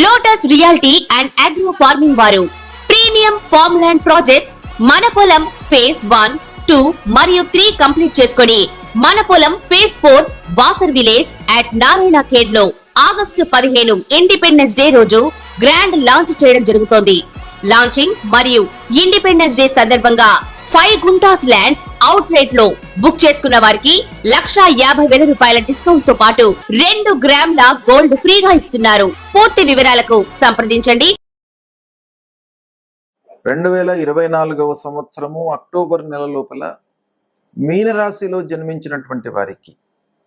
Lotus reality and agro farming వారు premium farm land projects మన పొలం ఫేజ్ 1, 2 మరియు 3 కంప్లీట్ చేసుకొని మన పొలం phase 4 Wasar village at Narayana Khed లో ఆగస్టు 15 ఇండిపెండెన్స్ డే రోజు గ్రాండ్ లాంచ్ చేయడం జరుగుతోంది. లాంచింగ్ మరియు ఇండిపెండెన్స్ డే సందర్భంగా 5 గుంటాస్ ల్యాండ్ అవుట్ రేట్ లో బుక్ చేసుకున్న వారికి 1,50,000 రూపాయల డిస్కౌంట్ తో పాటు 2 గ్రాముల గోల్డ్ ఫ్రీగా ఇస్తున్నారు. పూర్తి వివరాలకు సంప్రదించండి. 2024 సంవత్సరము అక్టోబర్ నెల లోపల మీనరాశిలో జన్మించినటువంటి వారికి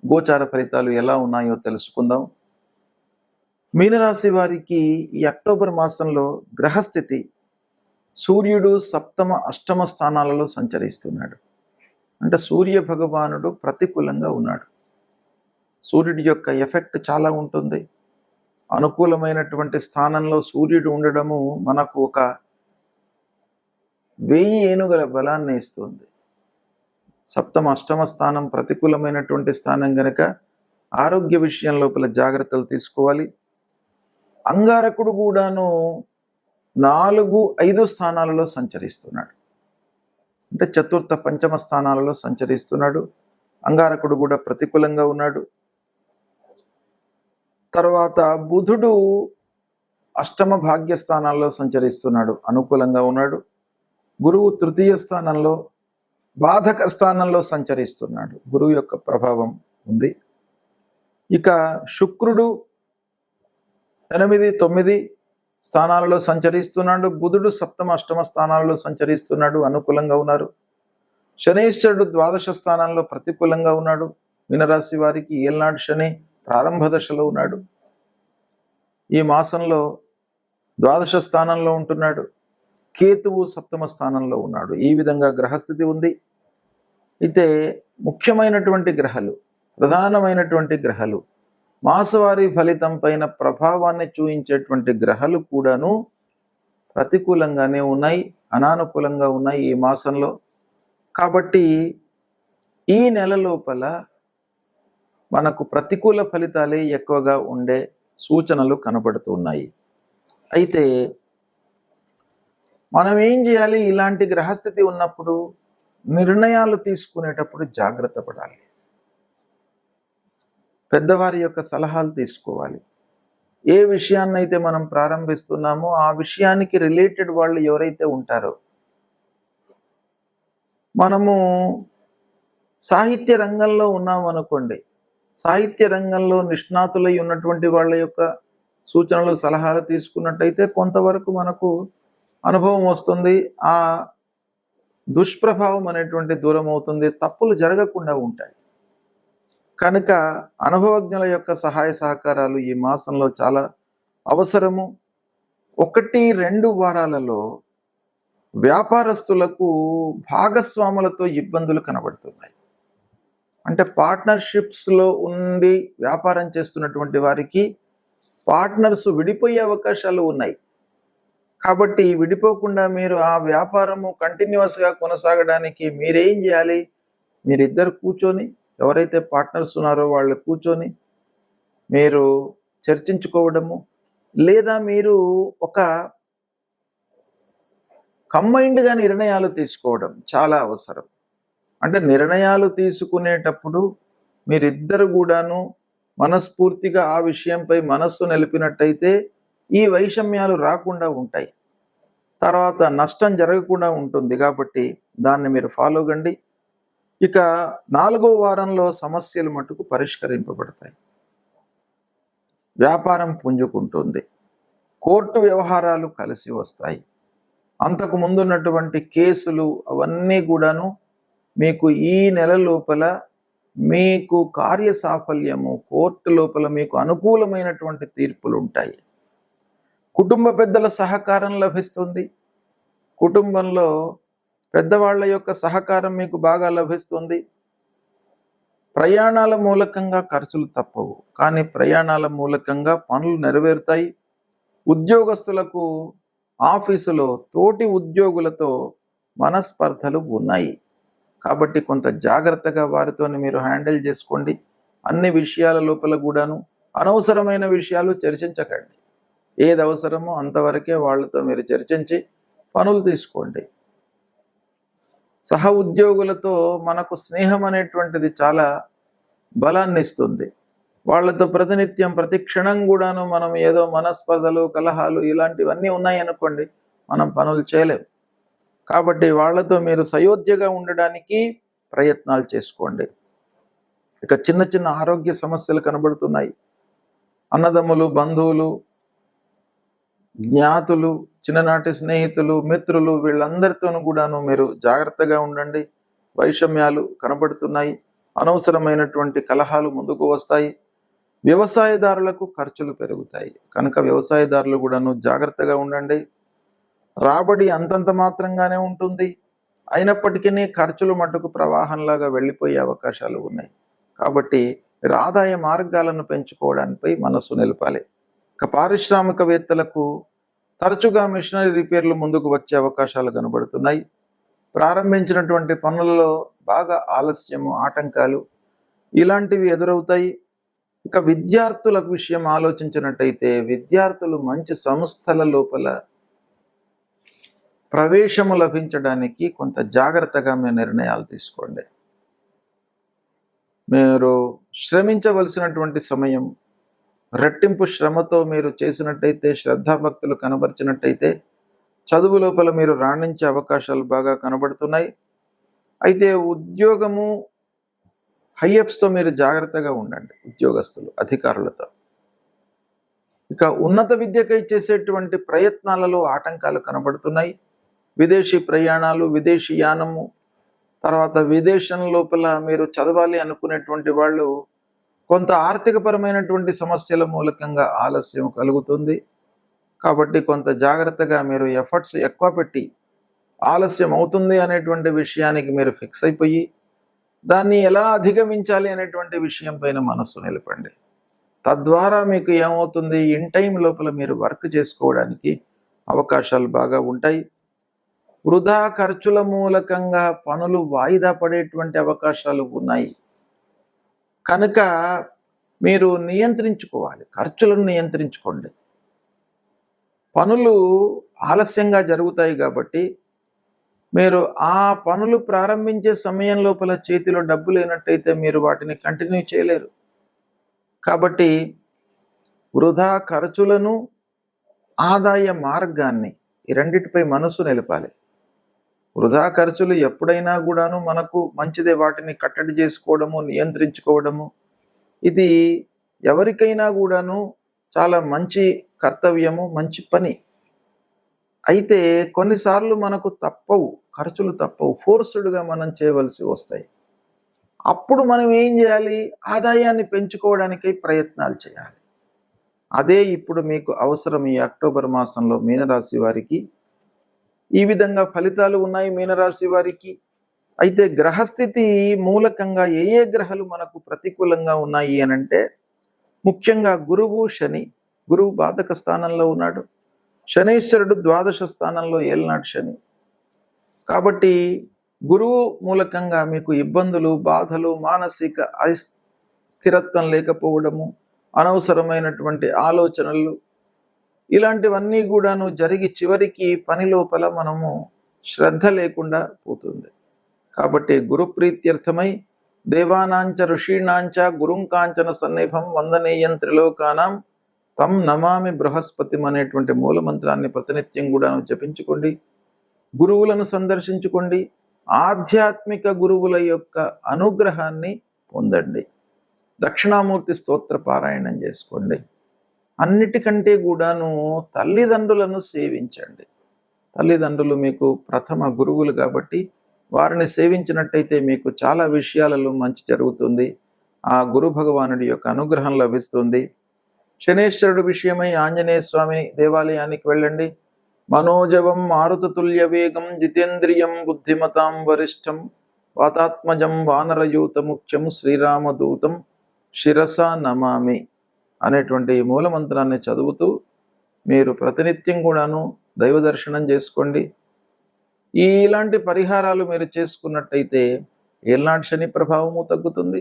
గోచార ఫలితాలు ఎలా ఉన్నాయో తెలుసుకుందాం. మీనరాశి వారికి ఈ అక్టోబర్ మాసంలో గ్రహస్థితి సూర్యుడు సప్తమ అష్టమ స్థానాలలో సంచరిస్తున్నాడు. అంటే సూర్య భగవానుడు ప్రతికూలంగా ఉన్నాడు. సూర్యుడి యొక్క ఎఫెక్ట్ చాలా ఉంటుంది. అనుకూలమైనటువంటి స్థానంలో సూర్యుడు ఉండడము మనకు ఒక 1000 ఏనుగుల బలాన్ని ఇస్తుంది. సప్తమ అష్టమ స్థానం ప్రతికూలమైనటువంటి స్థానం గనక ఆరోగ్య విషయం లోపల జాగ్రత్తలు తీసుకోవాలి. అంగారకుడు కూడాను 4, 5 స్థానాలలో సంచరిస్తున్నాడు. అంటే చతుర్థ పంచమ స్థానాలలో సంచరిస్తున్నాడు. అంగారకుడు కూడా ప్రతికూలంగా ఉన్నాడు. తర్వాత బుధుడు అష్టమ భాగ్య స్థానాల్లో సంచరిస్తున్నాడు, అనుకూలంగా ఉన్నాడు. గురువు తృతీయ స్థానంలో బాధక స్థానంలో సంచరిస్తున్నాడు, గురువు యొక్క ప్రభావం ఉంది. ఇక శుక్రుడు 8, 9 స్థానాలలో సంచరిస్తున్నాడు. బుధుడు సప్తమ అష్టమ స్థానాలలో సంచరిస్తున్నాడు, అనుకూలంగా ఉన్నారు. శనీశ్వరుడు ద్వాదశ స్థానంలో ప్రతికూలంగా ఉన్నాడు. మీనరాశి వారికి ఏల్నాడు శని ప్రారంభ దశలో ఉన్నాడు. ఈ మాసంలో ద్వాదశ స్థానంలో ఉంటున్నాడు. కేతువు సప్తమ స్థానంలో ఉన్నాడు. ఈ విధంగా గ్రహస్థితి ఉంది. అయితే ముఖ్యమైనటువంటి గ్రహాలు, ప్రధానమైనటువంటి గ్రహాలు, మాసవారీ ఫలితం పైన ప్రభావాన్ని చూపించేటువంటి గ్రహాలు కూడాను ప్రతికూలంగానే ఉన్నాయి, అనానుకూలంగా ఉన్నాయి ఈ మాసంలో. కాబట్టి ఈ నెల లోపల మనకు ప్రతికూల ఫలితాలే ఎక్కువగా ఉండే సూచనలు కనబడుతున్నాయి. అయితే మనం ఏం చేయాలి? ఇలాంటి గ్రహస్థితి ఉన్నప్పుడు నిర్ణయాలు తీసుకునేటప్పుడు జాగ్రత్త పడాలి. పెద్దవారి యొక్క సలహాలు తీసుకోవాలి. ఏ విషయాన్నైతే మనం ప్రారంభిస్తున్నామో ఆ విషయానికి రిలేటెడ్ వాళ్ళు ఎవరైతే ఉంటారో, మనము సాహిత్య రంగంలో ఉన్నామనుకోండి, సాహిత్య రంగంలో నిష్ణాతులై ఉన్నటువంటి వాళ్ళ యొక్క సూచనలు సలహాలు తీసుకున్నట్టయితే కొంతవరకు మనకు అనుభవం వస్తుంది. ఆ దుష్ప్రభావం అనేటువంటి దూరం అవుతుంది, తప్పులు జరగకుండా ఉంటాయి. కనుక అనుభవజ్ఞుల యొక్క సహాయ సహకారాలు ఈ మాసంలో చాలా అవసరము. 1-2 వారాలలో వ్యాపారస్తులకు భాగస్వాములతో ఇబ్బందులు కనబడుతున్నాయి. అంటే పార్ట్నర్షిప్స్లో ఉండి వ్యాపారం చేస్తున్నటువంటి వారికి పార్ట్నర్స్ విడిపోయే అవకాశాలు ఉన్నాయి. కాబట్టి విడిపోకుండా మీరు ఆ వ్యాపారము కంటిన్యూస్గా కొనసాగడానికి మీరేం చేయాలి? మీరిద్దరు కూర్చొని, ఎవరైతే పార్ట్నర్స్ ఉన్నారో వాళ్ళు కూర్చొని మీరు చర్చించుకోవడము, లేదా మీరు ఒక కంబైన్డ్గా నిర్ణయాలు తీసుకోవడం చాలా అవసరం. అంటే నిర్ణయాలు తీసుకునేటప్పుడు మీరిద్దరు కూడాను మనస్ఫూర్తిగా ఆ విషయంపై మనస్సు నిలిపినట్టయితే ఈ వైషమ్యాలు రాకుండా ఉంటాయి, తర్వాత నష్టం జరగకుండా ఉంటుంది. కాబట్టి దాన్ని మీరు ఫాలో కండి. ఇక 4వ వారంలో సమస్యలు మటుకు పరిష్కరింపబడతాయి. వ్యాపారం పుంజుకుంటుంది. కోర్టు వ్యవహారాలు కలిసి వస్తాయి. అంతకు ముందున్నటువంటి కేసులు అవన్నీ కూడాను మీకు ఈ నెల లోపల మీకు కార్య సాఫల్యము, కోర్టు లోపల మీకు అనుకూలమైనటువంటి తీర్పులు ఉంటాయి. కుటుంబ పెద్దల సహకారం లభిస్తుంది. కుటుంబంలో పెద్దవాళ్ల యొక్క సహకారం మీకు బాగా లభిస్తుంది. ప్రయాణాల మూలకంగా ఖర్చులు తప్పవు, కానీ ప్రయాణాల మూలకంగా పనులు నెరవేరుతాయి. ఉద్యోగస్తులకు ఆఫీసులో తోటి ఉద్యోగులతో మనస్పర్ధలు ఉన్నాయి. కాబట్టి కొంత జాగ్రత్తగా వారితో మీరు హ్యాండిల్ చేసుకోండి. అన్ని విషయాల లోపల కూడాను అనవసరమైన విషయాలు చర్చించకండి. ఏది అవసరమో అంతవరకే వాళ్ళతో మీరు చర్చించి పనులు తీసుకోండి. సహ ఉద్యోగులతో మనకు స్నేహం అనేటువంటిది చాలా బలాన్ని ఇస్తుంది. వాళ్ళతో ప్రతినిత్యం ప్రతి క్షణం కూడాను మనం ఏదో మనస్పర్ధలు, కలహాలు ఇలాంటివన్నీ ఉన్నాయనుకోండి, మనం పనులు చేయలేం. కాబట్టి వాళ్ళతో మీరు సయోధ్యగా ఉండడానికి ప్రయత్నాలు చేసుకోండి. ఇక చిన్న చిన్న ఆరోగ్య సమస్యలు కనబడుతున్నాయి. అన్నదమ్ములు, బంధువులు, జ్ఞాతులు, చిన్ననాటి స్నేహితులు, మిత్రులు వీళ్ళందరితోనూ కూడాను మీరు జాగ్రత్తగా ఉండండి. వైషమ్యాలు కనబడుతున్నాయి. అనవసరమైనటువంటి కలహాలు ముందుకు వస్తాయి. వ్యవసాయదారులకు ఖర్చులు పెరుగుతాయి కనుక వ్యవసాయదారులు కూడాను జాగ్రత్తగా ఉండండి. రాబడి అంతంత మాత్రంగానే ఉంటుంది. అయినప్పటికీ ఖర్చులు మట్టుకు ప్రవాహంలాగా వెళ్ళిపోయే అవకాశాలు ఉన్నాయి. కాబట్టి మీరు ఆదాయ మార్గాలను పెంచుకోవడానిపై మనస్సు నిలపాలి. ఇక పారిశ్రామికవేత్తలకు తరచుగా మిషనరీ రిపేర్లు ముందుకు వచ్చే అవకాశాలు కనబడుతున్నాయి. ప్రారంభించినటువంటి పనులలో బాగా ఆలస్యము, ఆటంకాలు ఇలాంటివి ఎదురవుతాయి. ఇక విద్యార్థుల విషయం ఆలోచించినట్టయితే విద్యార్థులు మంచి సంస్థల లోపల ప్రవేశము లభించడానికి కొంత జాగ్రత్తగా మీ నిర్ణయాలు తీసుకోండి. మీరు శ్రమించవలసినటువంటి సమయం, రెట్టింపు శ్రమతో మీరు చేసినట్టయితే, శ్రద్ధాభక్తులు కనబరిచినట్టయితే చదువు లోపల మీరు రాణించే అవకాశాలు బాగా కనబడుతున్నాయి. అయితే ఉద్యోగము హైయప్స్తో మీరు జాగ్రత్తగా ఉండండి. ఉద్యోగస్తులు, అధికారులతో. ఇక ఉన్నత విద్యకై చేసేటువంటి ప్రయత్నాలలో ఆటంకాలు కనబడుతున్నాయి. విదేశీ ప్రయాణాలు, విదేశీ యానము, తర్వాత విదేశం లోపల మీరు చదవాలి అనుకునేటువంటి వాళ్ళు కొంత ఆర్థికపరమైనటువంటి సమస్యల మూలకంగా ఆలస్యం కలుగుతుంది. కాబట్టి కొంత జాగ్రత్తగా మీరు ఎఫర్ట్స్ ఎక్కువ పెట్టి ఆలస్యం అవుతుంది అనేటువంటి విషయానికి మీరు ఫిక్స్ అయిపోయి దాన్ని ఎలా అధిగమించాలి అనేటువంటి విషయం పైన మనస్సు నిలపండి. తద్వారా మీకు ఏమవుతుంది, ఇన్ టైం లోపల మీరు వర్క్ చేసుకోవడానికి అవకాశాలు బాగా ఉంటాయి. వృధా ఖర్చుల మూలకంగా పనులు వాయిదా పడేటువంటి అవకాశాలు ఉన్నాయి కనుక మీరు నియంత్రించుకోవాలి. ఖర్చులను నియంత్రించుకోండి. పనులు ఆలస్యంగా జరుగుతాయి కాబట్టి మీరు ఆ పనులు ప్రారంభించే సమయం లోపల చేతిలో డబ్బు లేనట్టయితే మీరు వాటిని కంటిన్యూ చేయలేరు. కాబట్టి వృధా ఖర్చులను, ఆదాయ మార్గాన్ని ఈ రెండిటిపై మనసు నిలపాలి. వృధా ఖర్చులు ఎప్పుడైనా కూడాను మనకు మంచిదే. వాటిని కట్టడి చేసుకోవడము, నియంత్రించుకోవడము ఇది ఎవరికైనా కూడాను చాలా మంచి కర్తవ్యము, మంచి పని. అయితే కొన్నిసార్లు మనకు తప్పవు, ఖర్చులు తప్పవు, ఫోర్స్డ్గా మనం చేయవలసి వస్తాయి. అప్పుడు మనం ఏం చేయాలి, ఆదాయాన్ని పెంచుకోవడానికై ప్రయత్నాలు చేయాలి. అదే ఇప్పుడు మీకు అవసరం. ఈ అక్టోబర్ మాసంలో మీనరాశి వారికి ఈ విధంగా ఫలితాలు ఉన్నాయి. మీనరాశి వారికి అయితే గ్రహస్థితి మూలకంగా ఏ గ్రహాలు మనకు ప్రతికూలంగా ఉన్నాయి అనంటే ముఖ్యంగా గురువు, శని. గురువు బాధక స్థానంలో ఉన్నాడు. శనైశ్వరుడు ద్వాదశ స్థానంలో ఏలినాడు శని. కాబట్టి గురువు మూలకంగా మీకు ఇబ్బందులు, బాధలు, మానసిక స్థిరత్వం లేకపోవడము, అనవసరమైనటువంటి ఆలోచనలు ఇలాంటివన్నీ కూడాను జరిగి చివరికి పని లోపల మనము శ్రద్ధ లేకుండా పోతుంది. కాబట్టి గురుప్రీత్యర్థమై దేవానాంచ ఋషీణాంచ గురుం కాంచన సన్నిభం వందనేయం త్రిలోకానాం తం నమామి బృహస్పతిం అనేటువంటి మూలమంత్రాన్ని ప్రతినిత్యం కూడాను జపించుకోండి. గురువులను సందర్శించుకోండి. ఆధ్యాత్మిక గురువుల యొక్క అనుగ్రహాన్ని పొందండి. దక్షిణామూర్తి స్తోత్ర పారాయణం చేసుకోండి. అన్నిటికంటే కూడాను తల్లిదండ్రులను సేవించండి. తల్లిదండ్రులు మీకు ప్రథమ గురువులు కాబట్టి వారిని సేవించినట్టయితే మీకు చాలా విషయాలలో మంచి జరుగుతుంది. ఆ గురు భగవానుడి యొక్క అనుగ్రహం లభిస్తుంది. శనేశ్వరుడు విషయమై ఆంజనేయ స్వామి దేవాలయానికి వెళ్ళండి. మనోజవం మారుతతుల్య వేగం జితేంద్రియం బుద్ధిమతాం వరిష్టం వాతాత్మజం వానరయూత ముఖ్యం శ్రీరామదూతం శిరసా నమామి అనేటువంటి మూలమంత్రాన్ని చదువుతూ మీరు ప్రతినిత్యం కూడాను దైవ దర్శనం చేసుకోండి. ఇలాంటి పరిహారాలు మీరు చేసుకున్నట్టయితే ఏల్నాటి శని ప్రభావము తగ్గుతుంది,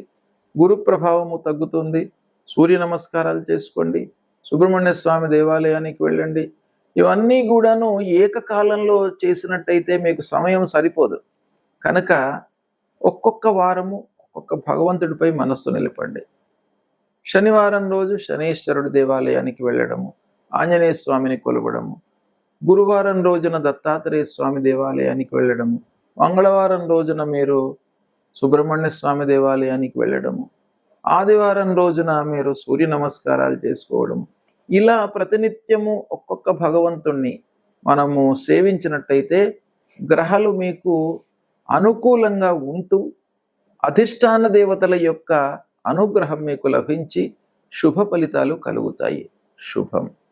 గురు ప్రభావము తగ్గుతుంది. సూర్య నమస్కారాలు చేసుకోండి. సుబ్రహ్మణ్య స్వామి దేవాలయానికి వెళ్ళండి. ఇవన్నీ కూడాను ఏకకాలంలో చేసినట్టయితే మీకు సమయం సరిపోదు. కనుక ఒక్కొక్క వారము ఒక్కొక్క భగవంతుడిపై మనస్సు నిలపండి. శనివారం రోజు శనీశ్వరుడి దేవాలయానికి వెళ్ళడము, ఆంజనేయ స్వామిని కొలవడము, గురువారం రోజున దత్తాత్రేయ స్వామి దేవాలయానికి వెళ్ళడము, మంగళవారం రోజున మీరు సుబ్రహ్మణ్య స్వామి దేవాలయానికి వెళ్ళడము, ఆదివారం రోజున మీరు సూర్య నమస్కారాలు చేసుకోవడం, ఇలా ప్రతినిత్యము ఒక్కొక్క భగవంతుణ్ణి మనము సేవించినట్టయితే గ్రహాలు మీకు అనుకూలంగా ఉంటూ అధిష్టాన దేవతల యొక్క అనుగ్రహం మీకు లభించి శుభ ఫలితాలు కలుగుతాయి. శుభం.